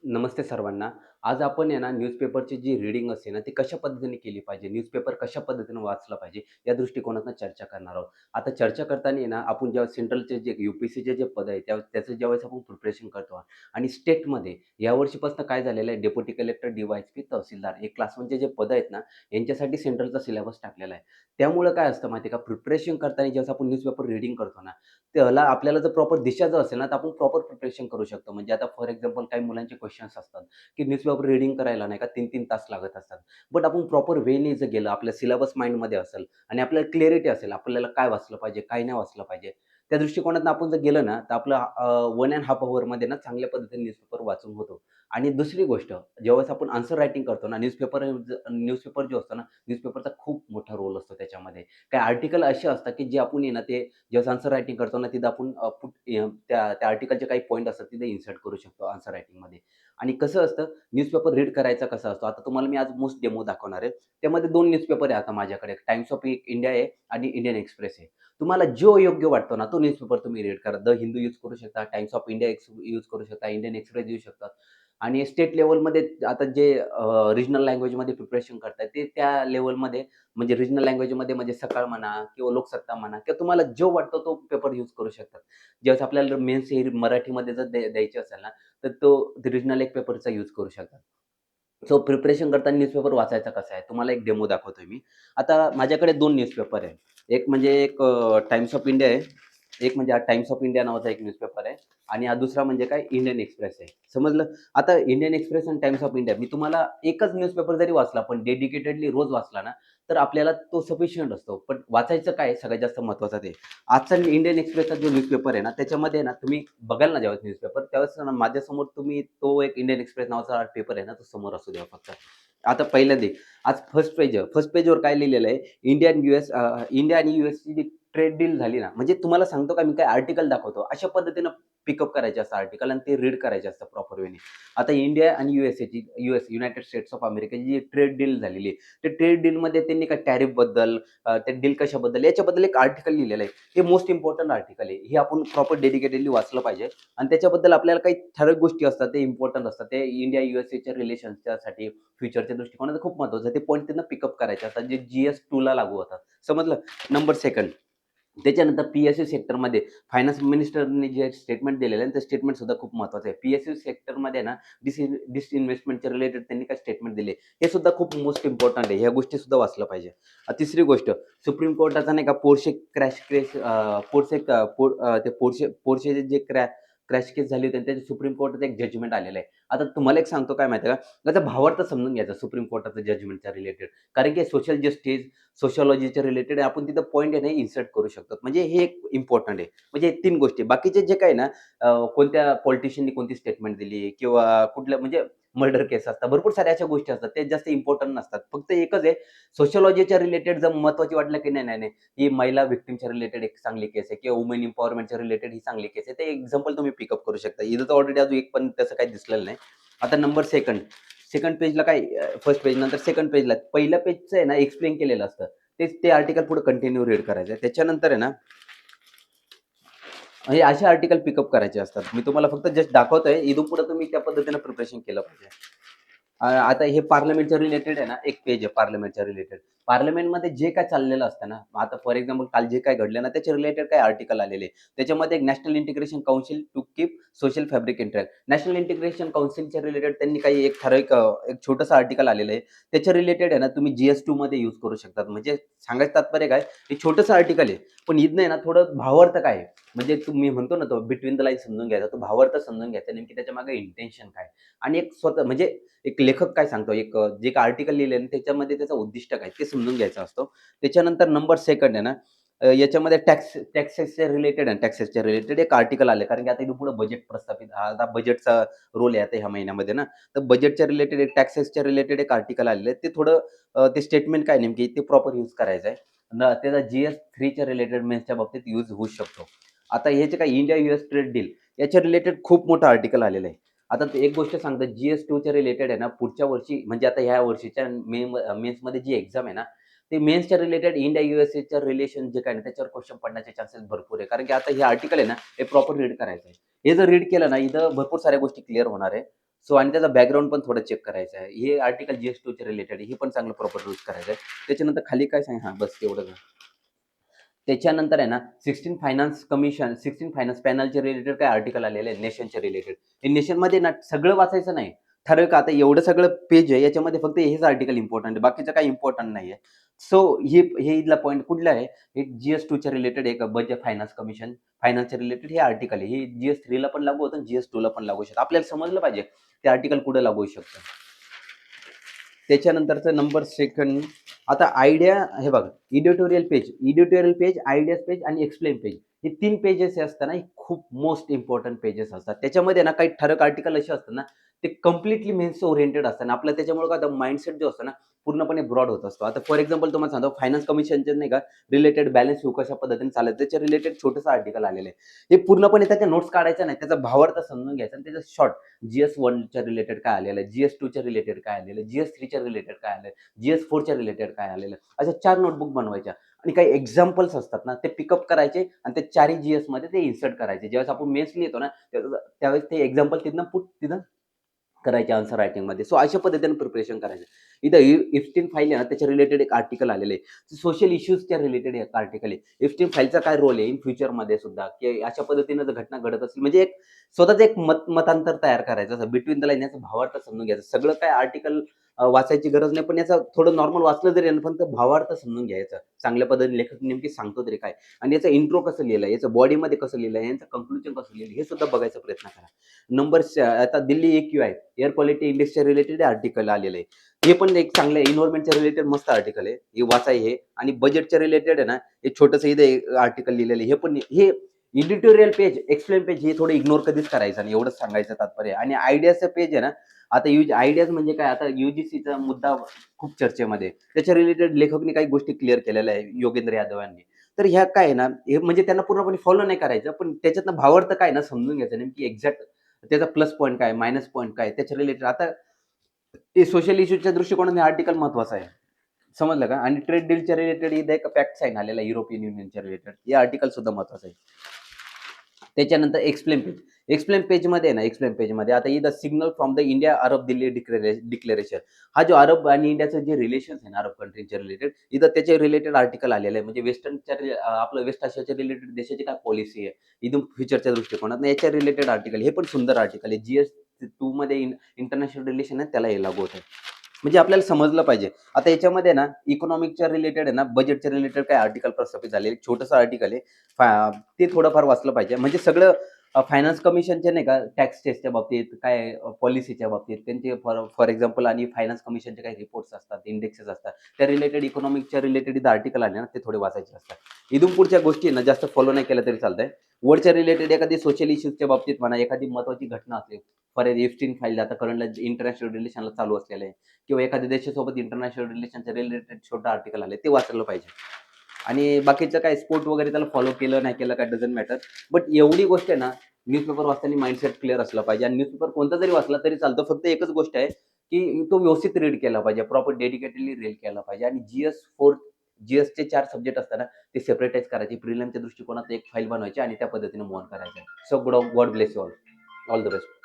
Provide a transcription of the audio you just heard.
नमस्ते सर्वांना. आज आपण आहे ना न्यूजपेपरची जी रीडिंग असते ना, ती कशा पद्धतीने केली पाहिजे, न्यूजपेपर कशा पद्धतीने वाचलं पाहिजे, या दृष्टिकोनातून चर्चा करणार आहोत. आता चर्चा करताना आहे ना, आपण जेव्हा सेंट्रलचे जे यू-पी-एस-सीचे जे पद आहे, त्याचं ज्यावेळेस आपण प्रिपरेशन करतो आणि स्टेटमध्ये यावर्षीपासून काय झालेलं आहे, डेप्युटी कलेक्टर, डी-वाय-एस-पी, तहसीलदार हे क्लास 1चे जे पदं आहेत ना, यांच्यासाठी सेंट्रलचा सिलेबस टाकलेला आहे. त्यामुळं काय असतं माहिती आहे का, प्रिपरेशन करताना ज्यावेळेस आपण न्यूजपेपर रीडिंग करतो ना, त्याला आपल्याला जर प्रॉपर दिशा जर असेल ना, तर आपण प्रॉपर प्रिपरेशन करू शकतो. म्हणजे आता फॉर एक्झाम्पल काही मुलांचे क्वेशन्स असतात, की न्यूजपेपर रीडिंग करायला नाही का 3-3 तास लागत असतात. बट आपण प्रॉपर वेने जर गेलं, आपल्या सिलेबस माइंडमध्ये असेल आणि आपल्याला क्लॅरिटी असेल, आपल्याला काय वाचलं पाहिजे, काय नाही वाचलं पाहिजे. त्या दृष्टिकोनातून आपण जर गेलं ना, तर आपलं 1 एंड हाल्फ अवरमध्ये ना चांगल्या पद्धतीने न्यूजपेपर वाचून होतो. आणि दुसरी गोष्ट, ज्यावेळेस आपण आन्सर रायटिंग करतो ना, न्यूजपेपर जो असतो ना, न्यूजपेपरचा खूप मोठा रोल असतो त्याच्यामध्ये. काही आर्टिकल असे असतात, की जे आपण आहे ना, ते जेव्हा आन्सर रायटिंग करतो ना, तिथं आपण त्या आर्टिकलचे काही पॉइंट असतात, तिथे इन्सर्ट करू शकतो आन्सर रायटिंगमध्ये. आणि कसं असतं, न्यूजपेपर रीड करायचा कसा असतो, आता तुम्हाला मी आज मोस्ट डेमो दाखवणार आहे. त्यामध्ये 2 न्यूजपेपर आहे आता माझ्याकडे. टाइम्स ऑफ इंडिया आहे आणि इंडियन एक्सप्रेस आहे. तुम्हाला जो योग्य वाटतो ना, तो न्यूजपेपर तुम्ही रीड करा. द हिंदू यूज करू शकता, टाइम्स ऑफ इंडिया यूज करू शकता, इंडियन एक्सप्रेस घेऊ शकता. आणि स्टेट लेव्हलमध्ये आता जे रिजनल लँग्वेजमध्ये प्रिपरेशन करताय, ते त्या लेव्हलमध्ये म्हणजे रिजनल लँग्वेजमध्ये म्हणजे सकाळ म्हणा किंवा लोकसत्ता म्हणा किंवा तुम्हाला जो वाटतो तो पेपर यूज करू शकतात. ज्यावेळेस आपल्याला मेन्स हे मराठीमध्ये जर द्यायची असेल ना, तर तो रिजनल एक पेपरचा यूज करू शकतात. सो प्रिपरेशन करताना न्यूजपेपर वाचायचा कसा आहे? तुम्हाला एक डेमो दाखवतोय मी. आता माझ्याकडे 2 न्यूजपेपर आहे. एक म्हणजे एक टाइम्स ऑफ इंडिया आहे. एक म्हणजे हा टाइम्स ऑफ इंडिया नावाचा एक न्यूजपेपर आहे आणि हा दुसरा म्हणजे काय इंडियन एक्सप्रेस आहे. समजलं? आता इंडियन एक्सप्रेस आणि टाइम्स ऑफ इंडिया मी तुम्हाला एकच न्यूजपेपर जरी वाचला, पण डेडिकेटेडली रोज वाचला ना, तर आपल्याला तो सफिशियंट असतो. पण वाचायचं काय सगळ्यात जास्त महत्त्वाचं ते. आजचा इंडियन एक्सप्रेसचा जो न्यूजपेपर आहे ना, त्याच्यामध्ये ना तुम्ही बघाल ना ज्यावेळेस न्यूजपेपर, त्यावेळेस ना माझ्यासमोर तुम्ही तो एक इंडियन एक्सप्रेस नावाचा पेपर आहे ना, तो समोर असू द्या फक्त. आता पहिल्यांदा आज फर्स्ट पेजवर काय लिहिलेलं आहे, इंडिया आणि यूएसची जी ट्रेड डील झाली ना, म्हणजे तुम्हाला सांगतो का मी काय आर्टिकल दाखवतो. अशा पद्धतीनं पिकअप करायचे असतं आर्टिकल आणि ते रीड करायचे असतं प्रॉपर वेने. आता इंडिया आणि युनायटेड स्टेट्स ऑफ अमेरिकाची जी ट्रेड डील झालेली आहे, त्या ट्रेड डीलमध्ये त्यांनी काय टॅरिफबद्दल त्या डील कशाबद्दल याच्याबद्दल एक आर्टिकल लिहिलेलं आहे. हे मोस्ट इम्पोर्टंट आर्टिकल आहे. हे आपण प्रॉपर डेडिकेटेडली वाचलं पाहिजे आणि त्याच्याबद्दल आपल्याला काही ठराविक गोष्टी असतात, ते इम्पोर्टंट असतात. ते इंडिया-यूएसएच्या रिलेशन्सच्यासाठी फ्युचरच्या दृष्टिकोनातून खूप महत्त्वाचं आहे. ते पॉइंट त्यांना पिकअप करायचे असतात, जे GS2 ला लागू होतात. समजलं? नंबर 2 त्याच्यानंतर पी-एस-यू सेक्टरमध्ये फायनान्स मिनिस्टरने जे स्टेटमेंट दिलेलं आहे, ते स्टेटमेंट सुद्धा खूप महत्त्वाचं आहे. पी-एस-यू सेक्टरमध्ये ना डिसइन्व्हेस्टमेंटच्या रिलेटेड त्यांनी काय स्टेटमेंट दिले, हे सुद्धा खूप मोस्ट इम्पोर्टंट आहे. ह्या गोष्टी सुद्धा वाचल्या पाहिजे. तिसरी गोष्ट सुप्रीम कोर्टाचा नाही का पोर्शे क्रॅश केस पोर्शे पोर ते पोर्शे जे क्रॅश केस झाली होती आणि त्याच्या सुप्रीम कोर्टाचं एक जजमेंट आलेलं आहे. आता तुम्हाला एक सांगतो काय माहिती आहे का? त्याचा भावार्थ समजून घ्यायचा सुप्रीम कोर्टाचं जजमेंटच्या रिलेटेड. कारण की सोशल जस्टिस सोशिओलॉजीच्या रिलेटेड आपण तिथं पॉइंट आहे ना इन्सर्ट करू शकतो. म्हणजे हे एक इम्पोर्टंट आहे. म्हणजे 3 गोष्टी. बाकीचे जे काही ना कोणत्या पॉलिटिशियननी कोणती स्टेटमेंट दिली किंवा कुठल्या म्हणजे मर्डर केस असतात. भरपूर साऱ्या अशा गोष्टी असतात. ते जास्त इम्पोर्टंट नसतात. फक्त एकच आहे सोशिओलॉजीच्या रिलेटेड जर महत्त्वाची वाटलं की नाही, नाही, नाही. ही महिला व्हिक्टिमच्या रिलेटेड एक चांगली केस आहे किंवा वुमन एम्पॉवरमेंटच्या रिलेटेड ही चांगली केस आहे. ते एक्झाम्पल तुम्ही पिकअप करू शकता. इथं तर ऑलरेडी अजून एक पण तसं काही दिसलेलं नाही. आता नंबर 2nd पेजला काय फर्स्ट पेज नंतर 2nd पेजला पहिल्या पेजचं आहे ना एक्सप्लेन केलेलं असतं. तेच ते आर्टिकल पुढे कंटिन्यू रीड करायचं आहे. त्याच्यानंतर आहे ना, हे असे आर्टिकल पिकअप करायचे असतात. मी तुम्हाला फक्त जस्ट दाखवतोय. इथून पुढे तुम्ही त्या पद्धतीनं प्रिपरेशन केलं पाहिजे. आता हे पार्लमेंटच्या रिलेटेड आहे ना, एक पेज आहे पार्लमेंटच्या रिलेटेड. पार्लमेंटमध्ये जे काही चाललेलं असतं ना, आता फॉर एक्झाम्पल काल जे काही घडलं ना, त्याच्या रिलेटेड काही आर्टिकल आलेले. त्याच्यामध्ये एक national integration council to keep social fabric intact. National integration काउन्सिलच्या रिलेटेड त्यांनी काही एक ठराविक एक छोटंसं आर्टिकल आलेलं आहे. त्याच्या रिलेटेड आहे ना, तुम्ही GS2 मध्ये यूज करू शकतात. म्हणजे सांगायचं तात्पर्य काय, हे छोटंसं आर्टिकल आहे. पण इथनं आहे ना, थोडं भावार्थ काय आहे? म्हणजे मी म्हणतो ना, तो बिटवीन द लाईन समजून घ्यायचा. तो भावार्थ समजून घ्यायचा. नेमकी त्याच्यामागे इंटेन्शन काय? आणि एक स्वतः म्हणजे एक लेखक काय सांगतो, जे एक आर्टिकल लिहिलंय ना, त्याच्यामध्ये त्याचं उद्दिष्ट काय ते समजून घ्यायचं असतं. त्याच्यानंतर नंबर 2nd आहे ना, याच्यामध्ये टॅक्सेसच्या रिलेटेड एक आर्टिकल आलं. कारण की आता इथून पुढे बजेट प्रस्थापित आता बजेटचा रोल आहे आता ह्या महिन्यामध्ये ना, तर बजेटच्या रिलेटेड टॅक्सेसच्या रिलेटेड एक आर्टिकल आलेलं आहे. ते थोडं ते स्टेटमेंट काय नेमकी ते प्रॉपर यूज करायचं आहे. त्याचा GS3च्या रिलेटेड मेन्सच्या बाबतीत यूज होऊ शकतो. आता हे जे काही इंडिया-यूएस ट्रेड डील याच्या रिलेटेड खूप मोठं आर्टिकल आलेलं आहे. आता ते एक गोष्ट सांगतो GS2च्या रिलेटेड आहे ना, पुढच्या वर्षी म्हणजे आता ह्या वर्षीच्या मेन्समध्ये जी एक्झाम आहे ना, ते मेन्सच्या रिलेटेड इंडिया-यूएसएच्या रिलेशन जे काही ना, त्याच्यावर क्वेशन पडण्याचे चान्सेस भरपूर आहे. कारण की आता हे आर्टिकल आहे ना, हे प्रॉपर रीड करायचं आहे. हे जर रीड केलं ना, इथं भरपूर साऱ्या गोष्टी क्लिअर होणार आहे. सो आणि त्याचा बॅकग्राऊंड पण थोडं चेक करायचं आहे. हे आर्टिकल GS2च्या रिलेटेड हे पण चांगलं प्रॉपर यूज करायचं आहे. त्याच्यानंतर खाली काय सांग हां, बस तेवढंच. त्याच्यानंतर आहे ना 16 फायनान्स कमिशन, 16 फायनान्स पॅनलचे रिलेटेड काय आर्टिकल आलेले आहेत नेशनच्या रिलेटेड. हे नेशनमध्ये ना सगळं वाचायचं नाही. ठराविक आता एवढं सगळं पेज आहे याच्यामध्ये फक्त हेच आर्टिकल इम्पोर्टंट आहे. बाकीचं काही इम्पोर्टंट नाहीये. सो हे इथला पॉइंट कुठला आहे? हे GS2च्या रिलेटेड एक बजेट फायनान्स कमिशन, फायनान्सच्या रिलेटेड हे आर्टिकल आहे. हे GS3 ला पण लागू होतं आणि GS2 ला पण लागू शकतं. आपल्याला समजलं पाहिजे ते आर्टिकल कुठे लागू होऊ शकतं. त्याच्यानंतरचं नंबर सेकंड आता आयडिया हे बघा एडिटोरियल पेज, आयडियाज पेज आणि एक्सप्लेन पेज. हे 3 पेजेस हे असतात ना, हे खूप मोस्ट इम्पोर्टंट पेजेस असतात. त्याच्यामध्ये ना काही ठराविक आर्टिकल असे असतात ना, ते कंप्लीटली मेन्स ओरिएंटेड असतात आणि आपलं त्याच्यामुळे काय होतं माइंडसेट जो असतो ना, पूर्णपणे ब्रॉड होत असतो. आता फॉर एक्झाम्पल तुम्हाला सांगतो फायनान्स कमिशनचे नाही का रिलेटेड बॅलन्स व्यू कशा पद्धतीने चालत त्याच्या रिलेटेड छोटंसं आर्टिकल आलेलं आहे. हे पूर्णपणे त्याच्या नोट्स काढायच्या नाही, त्याचा भावार्थ समजून घ्यायचा आणि त्याचा शॉर्ट GS1च्या रिलेटेड काय आलेलं आहे, GS2च्या रिलेटेड काय आलेलं आहे, GS3च्या रिलेटेड काय आलंय, GS4च्या रिलेटेड काय आलेलं आहे. अशा 4 नोटबुक बनवायच्या आणि काही एक्झाम्पल्स असतात ना, ते पिकअप करायचे आणि ते 4ही GSमध्ये ते इन्सर्ट करायचे. ज्यावेळेस आपण मेन्स लिहितो ना, त्यावेळेस ते एक्झाम्पल तिथं करायचे आन्सर रायटिंगमध्ये. सो अशा पद्धतीने प्रिपरेशन करायचं. इथं इफ्स्टीन फाईल आहे ना, त्याच्या रिलेटेड एक आर्टिकल आलेलं आहे. सोशल इश्यूजच्या रिलेटेड एक आर्टिकल आहे. इफ्स्टीन फाईलचा काय रोल आहे इन फ्युचरमध्ये सुद्धा, की अशा पद्धतीनं जर घटना घडत असेल म्हणजे एक स्वतःचं एक मतांतर तयार करायचं. असं बिटवीन द लाईन याचा भावार्थ समजून घ्यायचा. सगळं काय आर्टिकल वाचायची गरज नाही, पण याचा थोडं नॉर्मल वाचलं तरी आहे ना, पण तो भावार्थ समजून घ्यायचा. चांगल्या पद्धतीने लेखक नेमकी सांगतो तरी काय आणि याचा इंट्रो कसं लिहिलंय, याचं बॉडीमध्ये कसं लिहिलंय, यांचं कन्क्लुजन कसं लिहिलंय, हे सुद्धा बघायचा प्रयत्न करा. आता दिल्ली AQI एअर क्वालिटी इंडेक्सच्या रिलेटेड आर्टिकल आलेलं आहे. हे पण एक चांगलं आहे. एन्व्हायर्नमेंटच्या रिलेटेड मस्त आर्टिकल आहे. हे वाचा हे आणि बजेटच्या रिलेटेड आहे ना, हे छोटंसं इथे आर्टिकल लिहिलेलं आहे. हे पण हे एडिटोरियल पेज, एक्सप्लेन पेज हे थोडं इग्नोर कधीच करायचं नाही. एवढंच सांगायचं तात्पर्य आहे. आणि आयडियाचं पेज आहे ना, आता आयडियाज म्हणजे काय आता UGCचा मुद्दा खूप चर्चेमध्ये आहे. त्याच्या रिलेटेड लेखकनी काही गोष्टी क्लिअर केलेल्या आहे योगेंद्र यादव यांनी. तर ह्या काय आहे ना, हे म्हणजे त्यांना पूर्णपणे फॉलो नाही करायचं, पण त्याच्यातनं भावार्थ काय आहे ना समजून घ्यायचं नेमकी एक्झॅक्ट त्याचा प्लस पॉइंट काय, मायनस पॉइंट काय, त्याच्या रिलेटेड आता ते सोशल इश्यूच्या दृष्टिकोनाने आर्टिकल महत्वाचं आहे. समजलं का? आणि ट्रेड डीलच्या रिलेटेड इथे एक फॅक्ट साइन आलेला आहे युरोपियन युनियनच्या रिलेटेड. हे आर्टिकल सुद्धा महत्वाचं आहे. त्याच्यानंतर एक्सप्लेन पेज. एक्सप्लेन पेजमध्ये आता इथं signal from the India Arab Delhi declaration. हा जो अरब आणि इंडियाचं जे रिलेशन्स आहे ना अरब कंट्रीच्या रिलेटेड, इथं त्याच्या रिलेटेड आर्टिकल आलेलं आहे. म्हणजे आपलं वेस्ट आशियाच्या रिलेटेड देशाची काय पॉलिसी आहे, इथून फ्युचरच्या दृष्टिकोनातनं याच्या रिलेटेड आर्टिकल. हे पण सुंदर आर्टिकल आहे. GS2 मध्ये इंटरनॅशनल रिलेशन आहे त्याला हे लागू होतं. म्हणजे आपल्याला समजलं पाहिजे. आता याच्यामध्ये ना इकॉनॉमिकच्या रिलेटेड आहे ना, बजेटच्या रिलेटेड काही आर्टिकल प्रस्थापित झाले. एक छोटंसं आर्टिकल आहे. ते थोडंफार वाचलं पाहिजे. म्हणजे सगळं फायनान्स कमिशनचे नाही का टॅक्स टेस्टच्या बाबतीत, काय पॉलिसीच्या बाबतीत त्यांचे फॉर फॉर एक्झाम्पल आणि फायनान्स कमिशनचे काही रिपोर्ट्स असतात, इंडेक्सेस असतात. त्या रिलेटेड इकॉनॉमिकच्या रिलेटेड इथं आर्टिकल आले ना, ते थोडे वाचायचे असतात. इथून पुढच्या गोष्टी ना जास्त फॉलो नाही केल्या तरी चालतंय. वरच्या रिलेटेड एखादी सोशल इश्यूजच्या बाबतीत म्हणा, एखादी महत्त्वाची घटना असते. फॉर एप्स्टीन फाईल आता करंटला इंटरनॅशनल रिलेशनला चालू असलेलं आहे किंवा एखाद्या देशासोबत इंटरनॅशनल रिलेशनच्या रिलेटेड छोटं आर्टिकल आले, ते वाचलं पाहिजे. आणि बाकीचं काय स्पोर्ट वगैरे त्याला फॉलो केलं नाही केलं काय डझंट मॅटर. बट एवढी गोष्ट आहे ना, न्यूजपेपर वाचताना माइंडसेट क्लिअर असला पाहिजे आणि न्यूजपेपर कोणता जरी वाचला तरी चालतं. फक्त एकच गोष्ट आहे, की तो व्यवस्थित रीड केला पाहिजे, प्रॉपर डेडिकेटेडली रीड केला पाहिजे आणि GSचे 4 सब्जेक्ट असतात ना, ते सेपरेटाइज करायचे. प्रिलिमच्या दृष्टिकोनात एक फाईल बनवायची आणि त्या पद्धतीने मूव्ह ऑन करायचं. So God bless you all. All the best.